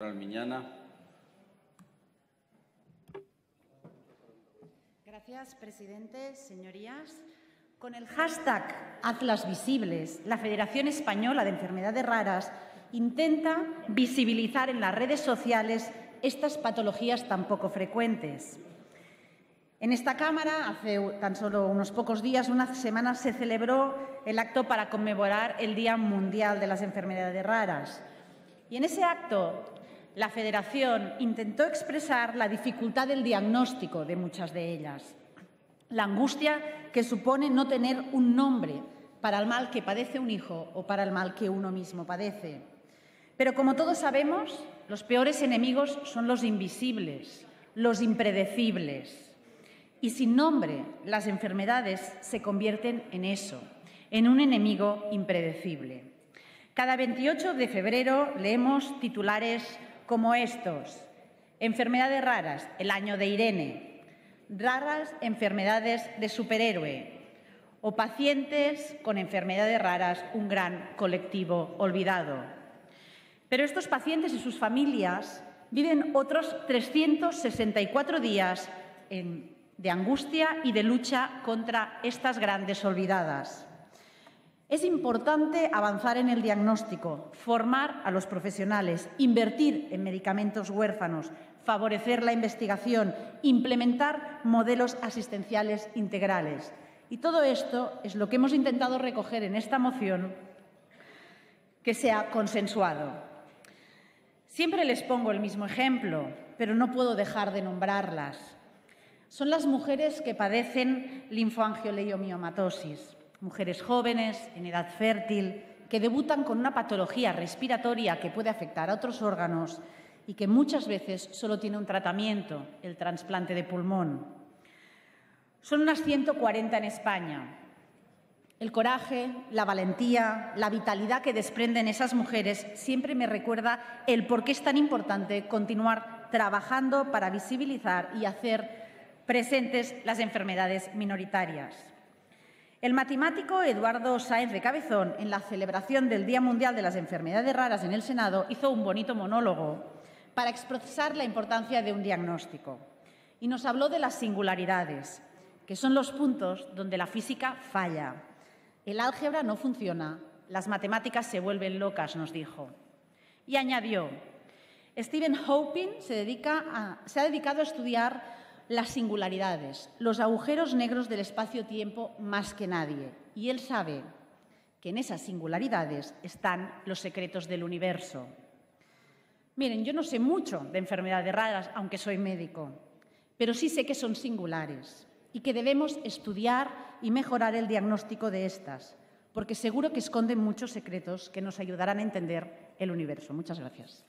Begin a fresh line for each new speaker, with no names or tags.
Almiñana.
Gracias, presidente. Señorías, con el hashtag Hazlas Visibles, la Federación Española de Enfermedades Raras intenta visibilizar en las redes sociales estas patologías tan poco frecuentes. En esta Cámara, hace tan solo unos pocos días, unas semanas, se celebró el acto para conmemorar el Día Mundial de las Enfermedades Raras. Y en ese acto, la Federación intentó expresar la dificultad del diagnóstico de muchas de ellas, la angustia que supone no tener un nombre para el mal que padece un hijo o para el mal que uno mismo padece. Pero como todos sabemos, los peores enemigos son los invisibles, los impredecibles. Y sin nombre, las enfermedades se convierten en eso, en un enemigo impredecible. Cada 28 de febrero leemos titulares como estos: enfermedades raras, el año de Irene; raras enfermedades de superhéroe; o pacientes con enfermedades raras, un gran colectivo olvidado. Pero estos pacientes y sus familias viven otros 364 días de angustia y de lucha contra estas grandes olvidadas. Es importante avanzar en el diagnóstico, formar a los profesionales, invertir en medicamentos huérfanos, favorecer la investigación, implementar modelos asistenciales integrales. Y todo esto es lo que hemos intentado recoger en esta moción que se ha consensuado. Siempre les pongo el mismo ejemplo, pero no puedo dejar de nombrarlas. Son las mujeres que padecen linfoangioleiomyomatosis. Mujeres jóvenes, en edad fértil, que debutan con una patología respiratoria que puede afectar a otros órganos y que muchas veces solo tiene un tratamiento, el trasplante de pulmón. Son unas 140 en España. El coraje, la valentía, la vitalidad que desprenden esas mujeres siempre me recuerda el por qué es tan importante continuar trabajando para visibilizar y hacer presentes las enfermedades minoritarias. El matemático Eduardo Sáenz de Cabezón, en la celebración del Día Mundial de las Enfermedades Raras en el Senado, hizo un bonito monólogo para expresar la importancia de un diagnóstico. Y nos habló de las singularidades, que son los puntos donde la física falla. El álgebra no funciona, las matemáticas se vuelven locas, nos dijo. Y añadió: Stephen Hawking se ha dedicado a estudiar las singularidades, los agujeros negros del espacio-tiempo más que nadie. Y él sabe que en esas singularidades están los secretos del universo. Miren, yo no sé mucho de enfermedades raras, aunque soy médico, pero sí sé que son singulares y que debemos estudiar y mejorar el diagnóstico de estas, porque seguro que esconden muchos secretos que nos ayudarán a entender el universo. Muchas gracias.